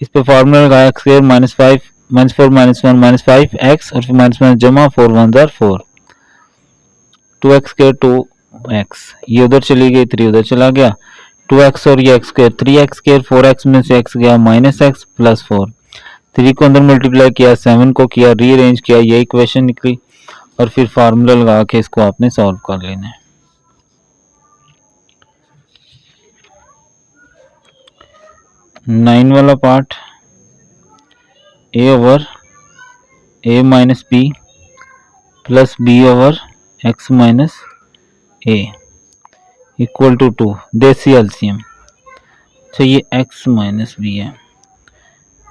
इस पे फार्मूला लगाया x स्क्वायर -5 -4 -1 -5x और फिर माइनस माइनस जमा 4 1 4, 2x स्क्वायर 2x, ये उधर चली गई 3 उधर चला गया, 2x और ये x square 3x square, 4x में से x गया -x प्लस 4, 3 को अंदर मल्टीप्लाई किया, 7 को किया रीअरेंज किया, ये इक्वेशन निकली और फिर फार्मूला लगा के इसको आपने सॉल्व कर लेना है। नाइन वाला part a over a minus b plus b over x minus a equal to 2, देसी एलसीएम। अच्छा ये x माइनस b है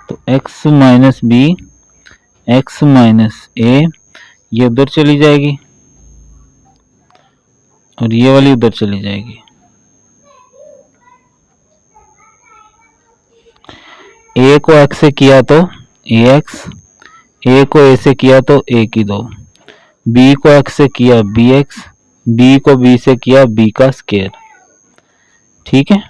तो x minus b, x minus a, ये उधर चली जाएगी और ये वाली उधर चली जाएगी। a को x से किया तो ax, a को a से किया तो a की 2, b को x से किया bx, b को b से किया b का स्क्वायर। ठीक है,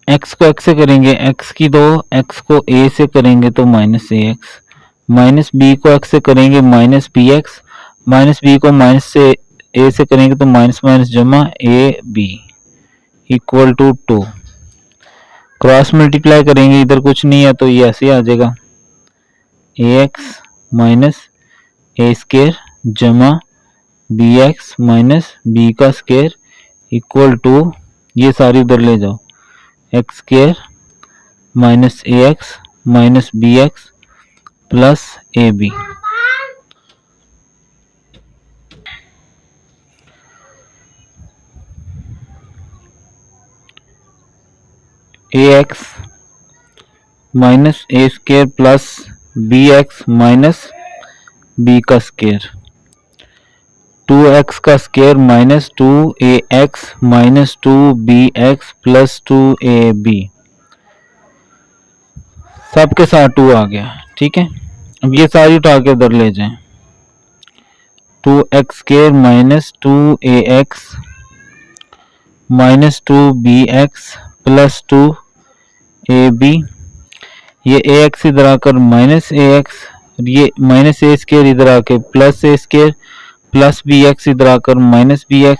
x को x से करेंगे x की 2, x को a से करेंगे तो माइनस ax, माइनस b को x से करेंगे माइनस bx, माइनस b को माइनस से a से करेंगे तो माइनस माइनस जमा ab equal to 2। Cross multiply करेंगे, इधर कुछ नहीं है तो ये ऐसे आ जाएगा ax माइनस a स्क्वायर जमा bx माइनस b का स्क्वायर इक्वल टू, ये सारी उधर ले जाओ, x square minus ax minus bx plus ab। ax minus a square plus bx minus b का स्क्वायर, 2x का square minus 2ax minus 2bx plus 2ab, सबके साथ 2 आ गया। ठीक है, अब ये सारी उठा के उधर ले जाएं, 2x square minus 2ax minus 2bx plus 2ab, ये ax इधर आकर माइनस ax, ये माइनस a स्क्वायर इधर आके plus a square plus bx इधर आकर minus bx,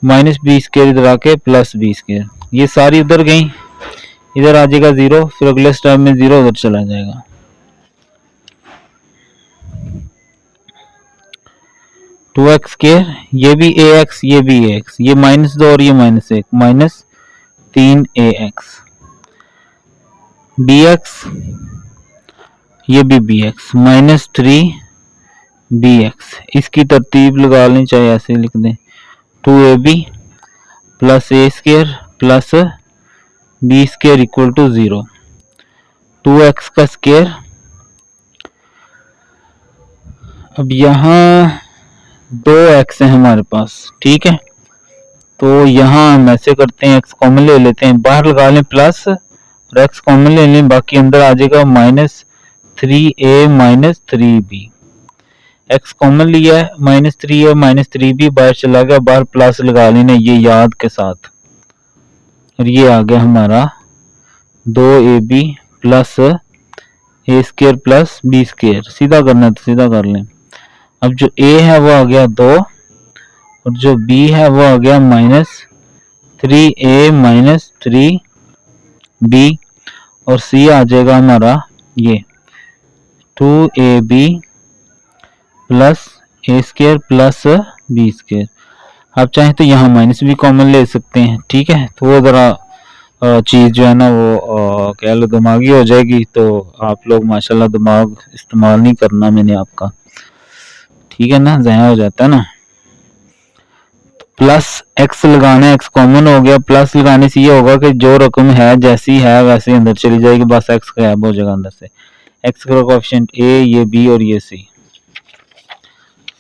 minus b square इधर आके प्लस b स्क्वायर, ये सारी उधर गई, इधर आ जाएगा 0, फिर अगले स्टेप में 0 उधर चला जाएगा। टू एक्स स्क्वायर, ये भी ax ये भी ax, ये -2 और ये -1, माइनस 3ax, bx ये भी bx माइनस 3bx, इसकी तरतीब लगा लें चाहे ऐसे लिख दें, 2ab plus a square plus b square equal to 0, 2x का स्क्वायर। अब यहाँ 2x है हमारे पास, ठीक है, तो यहाँ हम ऐसे करते हैं, x कॉमन ले लेते हैं, बाहर लगा लें प्लस और x कॉमन ले लें, बाकी अंदर आ जाएगा -3a minus 3b, x common लिया है, -3a माइनस 3b बाहर चला गया, बाहर प्लस लगा लेना ये याद के साथ, और ये आ गया हमारा 2ab plus a square plus b square, सीधा करना है तो सीधा कर लें। अब जो a है वो आ गया 2 और जो b है वो आ गया 3a माइनस 3b और c आ जाएगा हमारा ये 2ab plus a square plus b square. आप चाहें तो यहाँ माइनस भी कॉमन ले सकते हैं, ठीक है। तो वो ज़रा चीज़ जो है ना वो कह लो दिमागी हो जाएगी, तो आप लोग माशाल्लाह दिमाग इस्तेमाल नहीं करना मैंने आपका, ठीक है ना, ज़ाया हो जाता है ना। प्लस एक्स लगाना है, एक्स कॉमन हो गया, प्लस लगाने से ये होगा कि जो रकम है जैसी है वैसे अंदर चली जाएगी, बस एक्स गायब हो जाएगा अंदर से। एक्स का कोएफिशिएंट ए, ये बी और ये सी।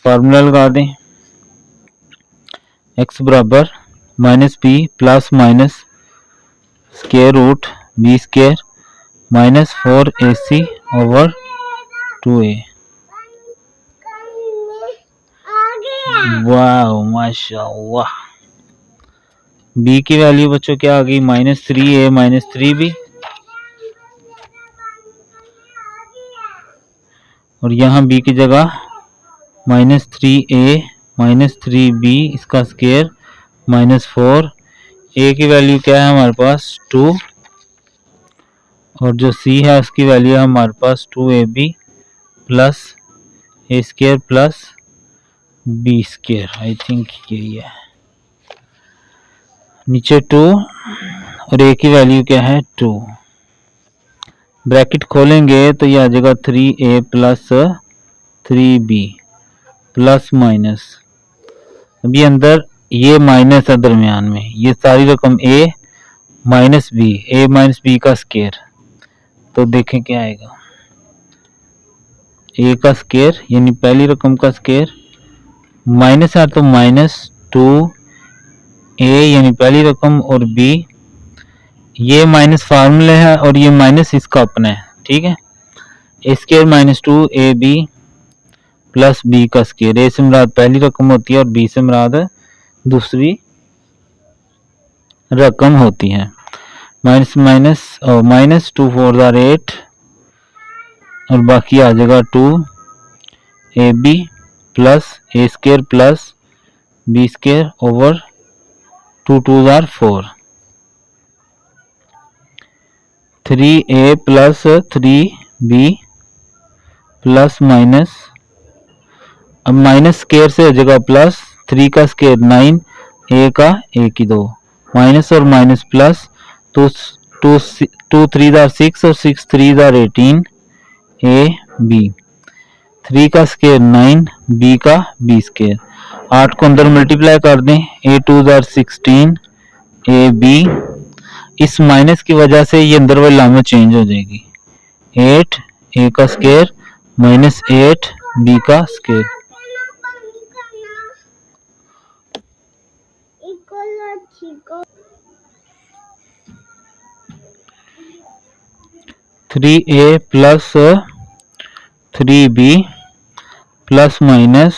फार्मूला लगा दें, एक्स बराबर minus b plus minus square root b square minus 4ac over 2a। वाह माशाअल्लाह। b की वैल्यू बच्चों क्या आ गई, माइनस 3a माइनस 3b, और यहाँ b की जगह माइनस 3a माइनस 3b इसका स्क्वायर माइनस 4। a की वैल्यू क्या है हमारे पास 2, और जो c है उसकी वैल्यू है हमारे पास 2ab plus a square plus b square. I think यही है, नीचे 2 और a की वैल्यू क्या है 2। ब्रैकेट खोलेंगे तो ये आ जाएगा 3a plus 3b plus minus, अभी अंदर ये माइनस है दरमियान में, ये सारी रकम a minus b, a minus b का स्क्वायर। तो देखें क्या आएगा, a का स्क्वायर यानी पहली रकम का स्क्वायर, माइनस है तो माइनस 2a यानी पहली रकम और b, ये माइनस फार्मूला है और ये माइनस इसका अपना है, ठीक है। a square minus 2ab plus b का स्क्वायर, a से मुराद पहली रकम होती है और b से मुराद दूसरी रकम होती है। माइनस माइनस माइनस 2 4 जार 8 और बाकी आ जाएगा 2ab plus a square plus b square over 2 2 जार 4। 3a plus 3b plus minus, अब माइनस स्क्वायर से हो जाएगा प्लस, 3 का स्क्वायर 9, a का 1 की 2, माइनस और माइनस प्लस, 2 3 जार 6 और 6 3 जार 18 a b, 3 का स्क्वायर 9, b का b स्क्वायर, 8 को अंदर मल्टीप्लाई कर दें, a 2 जार 16 a b, इस माइनस की वजह से ये अंदर वाली लामत चेंज हो जाएगी, 8 a का स्क्वायर माइनस 8 b का square. 3a plus 3b plus minus,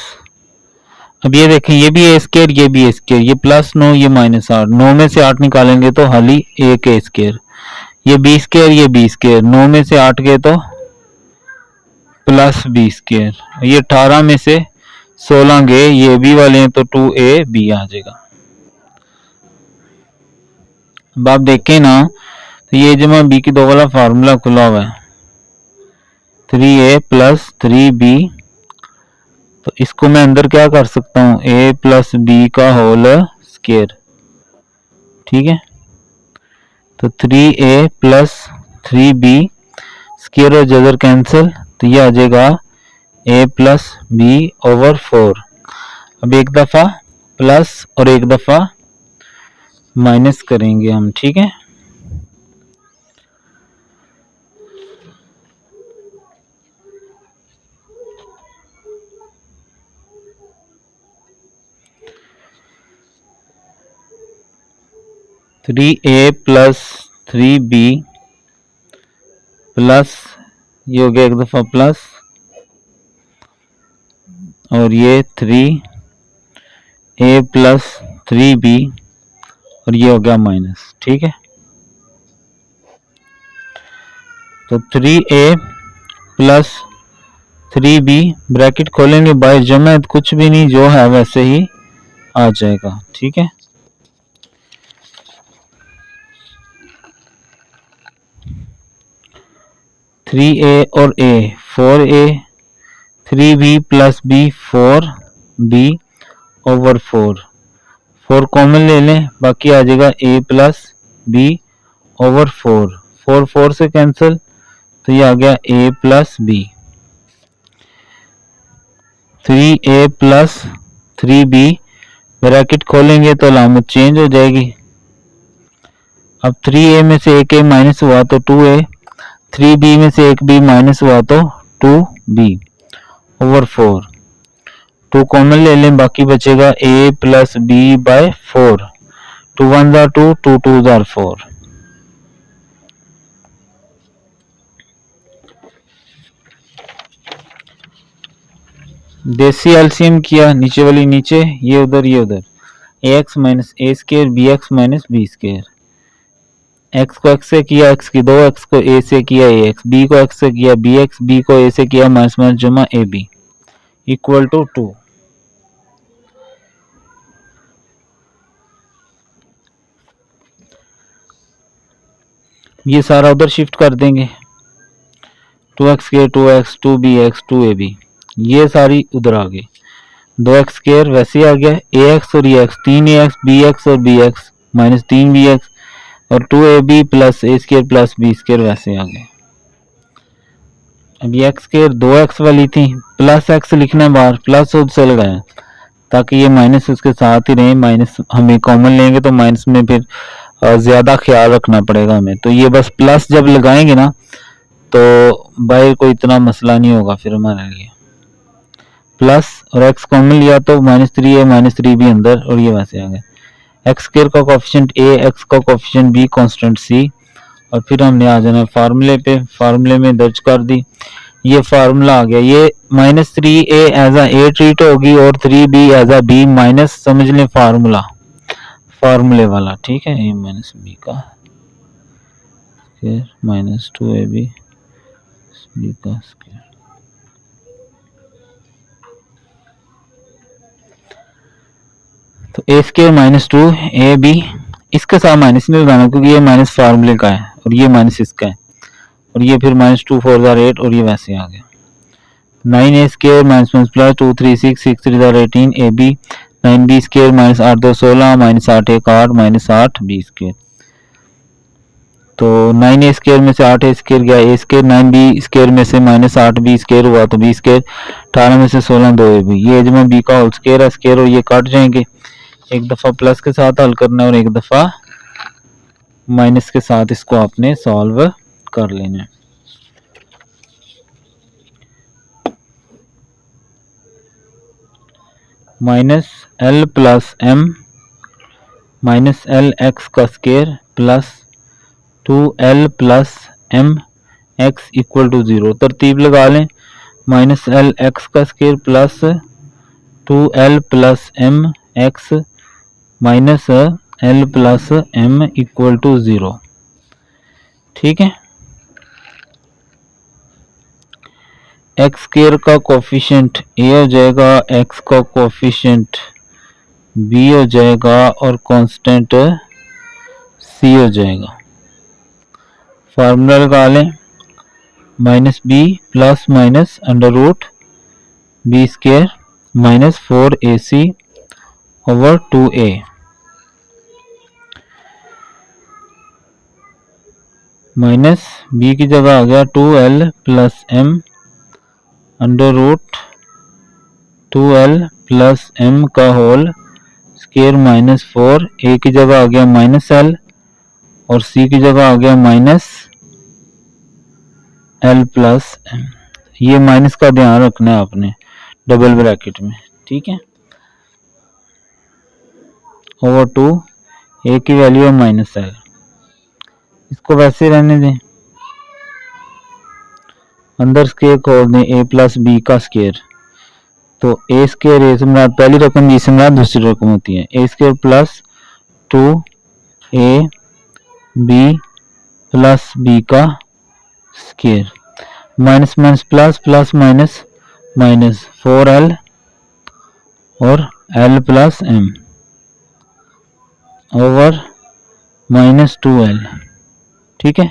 अब ये देखें ये भी a स्क्वायर ये भी a स्क्वायर, ये प्लस 9 ये माइनस 8, 9 में से 8 निकालेंगे तो खाली एक a स्क्वायर, ये b स्क्वायर ये b स्क्वायर, 9 में से 8 गए तो प्लस b स्क्वायर, ये 18 में से 16 गए ये b वाले हैं तो 2ab आ जाएगा। अब आप देखें ना तो ये जमा b की 2 वाला फार्मूला खुला हुआ है, 3a प्लस 3b, तो इसको मैं अंदर क्या कर सकता हूँ a प्लस b का होल स्क्वायर, ठीक है। तो 3a प्लस 3b स्क्वायर और जदर कैंसिल, तो ये आ जाएगा a प्लस b ओवर 4। अब एक दफा प्लस और एक दफा माइनस करेंगे हम, ठीक है। थ्री ए प्लस 3b प्लस ये हो गया एक दफा प्लस, और ये 3a प्लस 3b और ये हो गया माइनस, ठीक है। तो 3a प्लस 3b ब्रैकेट खोलेंगे, बाय जमा कुछ भी नहीं जो है वैसे ही आ जाएगा, ठीक है। 3a और a 4a, 3b plus b 4b over 4 common ले लें, बाकी आ जाएगा a प्लस b ओवर 4 से कैंसिल, तो ये आ गया a plus b। 3a plus 3b bracket खोलेंगे तो अलामत चेंज हो जाएगी। अब 3a में से एक a माइनस हुआ तो 2a, 3b में से एक b माइनस हुआ तो 2b ओवर 2 कॉमन ले लें, बाकी बचेगा a प्लस b बाय 4। 2 1 जार 2, 2 2 जार 4। देसी एलसीएम किया, नीचे वाली नीचे, ये उधर ये उधर, ax minus a square bx minus b square. x को x से किया x की 2, x को a से किया ax, b को x से किया bx, b को a से किया माइनस माइनस जमा ab इक्वल टू 2। ये सारा उधर शिफ्ट कर देंगे, 2x square 2x 2bx 2ab, ये सारी उधर आ गई। 2x स्केयर वैसे ही आ गया, ax और ax 3ax bx और bx माइनस 3bx और 2ab plus a square plus b square वैसे आ गए। अब ये x स्केयर 2x वाली थी, प्लस x लिखना है बाहर, प्लस से लगाया ताकि ये माइनस उसके साथ ही रहे। माइनस हमें कॉमन लेंगे तो माइनस में फिर ज्यादा ख्याल रखना पड़ेगा हमें, तो ये बस प्लस जब लगाएंगे ना तो बाहर कोई इतना मसला नहीं होगा फिर हमारे लिए। प्लस और x कॉमन लिया तो -3 है -3b अंदर, और ये वैसे आ गया। x स्क्वायर का कोएफिशिएंट a, x का कोएफिशिएंट b, कांस्टेंट c, और फिर हमने आ जाना फार्मूले पे, फार्मूले में दर्ज कर दी। ये फार्मूला आ गया, ये -3a एज a ट्रीट होगी और 3b एज b माइनस समझ लें फार्मूला, फार्मूले वाला, ठीक है। a माइनस b का स्क्वायर माइनस 2ab b का स्क्वायर। तो a स्क्वायर माइनस 2ab, इसके साथ माइनस नहीं लगाना क्योंकि ये माइनस फार्मूले का है और ये माइनस इसका है, और ये फिर -2 4 जार 8 और ये वैसे आ गया। 9a square minus plus 2 3 6 6 3 jar 18 ab, 9b square -8 2 16 -8 1 8 -8 b square. तो 9a स्क्वायर में से 8a स्क्वायर गया a स्क्वायर, 9b स्क्वायर में से -8b स्क्वायर हुआ तो b स्क्वायर, 18 में से 16 2ab, ये जमा b का होल स्क्वायर है, स्क्वायर और ये कट जाएंगे। एक दफा प्लस के साथ हल करना है और एक दफा माइनस के साथ इसको आपने सॉल्व कर लेना है। -l plus m minus l x का square plus 2l plus m x equal to 0। तरतीब लगा लें, -l x का square plus 2l plus m x minus l plus m equal to 0, ठीक है। एक्स स्क्वायर का कोफिशिएंट a हो जाएगा, x का कोफिशिएंट b हो जाएगा और कांस्टेंट c हो जाएगा। फार्मूला लगा लें, -b plus minus under root b square minus 4ac over 2a। Minus b की जगह आ गया 2l plus m under root 2l plus m का होल स्क्वायर -4, a की जगह आ गया -l और c की जगह आ गया -l प्लस m। ये माइनस का ध्यान रखना है आपने डबल ब्रैकेट में, ठीक है। ओवर 2, a की वैल्यू है -l, इसको वैसे रहने दें, अंदर स्क्वायर खोल दें a प्लस b का स्क्वायर, तो a स्क्वायर a से मुराद पहली रकम, b से मुराद दूसरी रकम होती है। a square plus 2a b plus b का square, minus minus plus plus minus minus 4l और l plus m over -2l, ठीक है।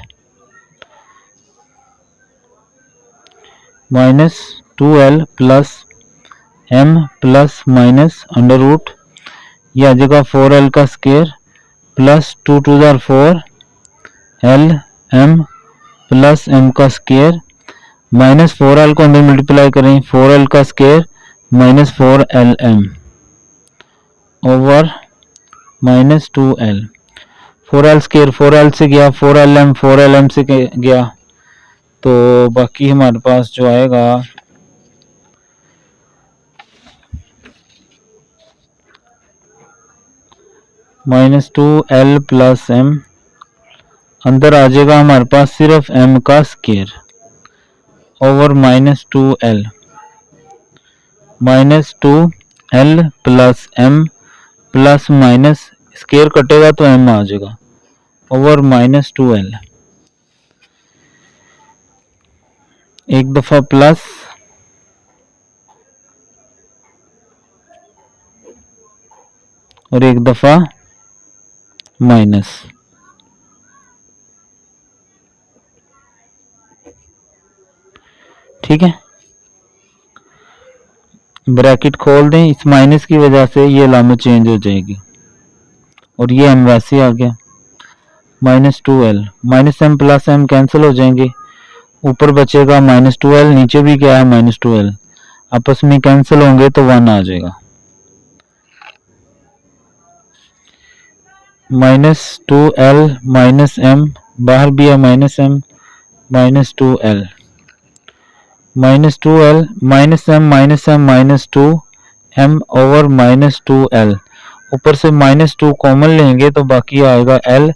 Minus 2l plus m plus minus under root, ये आ जाएगा 4l का स्केयर प्लस 2 टू जार 4 l m प्लस m का स्केयर माइनस 4l को अंदर मल्टीप्लाई करें 4l का square minus 4lm over minus 2l, 4l square 4l से गया, 4lm 4lm से गया, तो बाकी हमारे पास जो आएगा माइनस 2l प्लस m, अंदर आ जाएगा हमारे पास सिर्फ m का square over minus 2l, minus 2l plus m plus minus square कटेगा तो m आ जाएगा ओवर माइनस 2l, एक दफा प्लस और एक दफा माइनस। ठीक है, ब्रैकेट खोल दें, इस माइनस की वजह से ये अलामत चेंज हो जाएगी और ये m वैसे आ गया minus 2l, minus m plus m cancel हो जाएंगे, ऊपर बचेगा माइनस 2l, नीचे भी क्या है माइनस 2l, आपस में कैंसिल होंगे तो 1 आ जाएगा, माइनस 2l माइनस m, बाहर भी है minus m minus 2l, minus 2l minus m minus m minus 2m over minus 2l, ऊपर से माइनस 2 कॉमन लेंगे तो बाकी आएगा l,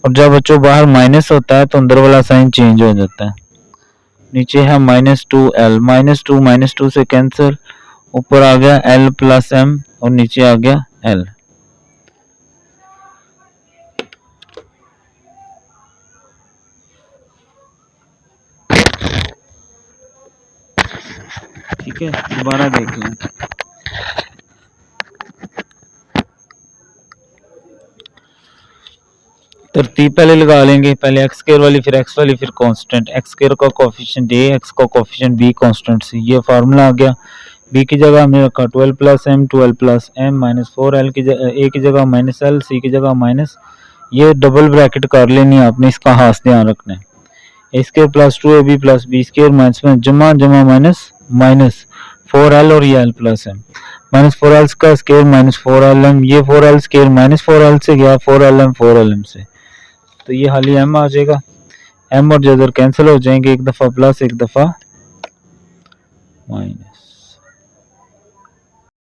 और जब बच्चों बाहर माइनस होता है तो अंदर वाला साइन चेंज हो जाता है, नीचे है माइनस 2l, माइनस 2 से कैंसिल, ऊपर आ गया l प्लस m और नीचे आ गया l। ठीक है, दोबारा देख लें। तरतीब पहले लगा लेंगे, पहले एक्स स्क्वायर वाली फिर एक्स वाली फिर कांस्टेंट, एक्स स्क्वायर का कोफिशिएंट a, एक्स का कोफिशिएंट b, कांस्टेंट c, ये फार्मूला आ गया। b की जगह हमने रखा 12 plus m, 12 plus m minus 4l की जगह, a की जगह माइनस l, c की जगह माइनस, ये डबल ब्रैकेट कर लेनी है आपने, इसका खास ध्यान रखना है, a square plus 2ab plus b square minus में जमा जमा माइनस माइनस 4l और ये l plus m, minus 4l का स्क्वायर माइनस 4lm, ये 4l स्क्वायर माइनस 4l से गया 4lm से, तो ये हाली m आ जाएगा, m और जो इधर कैंसिल हो जाएंगे, एक दफा प्लस एक दफा माइनस।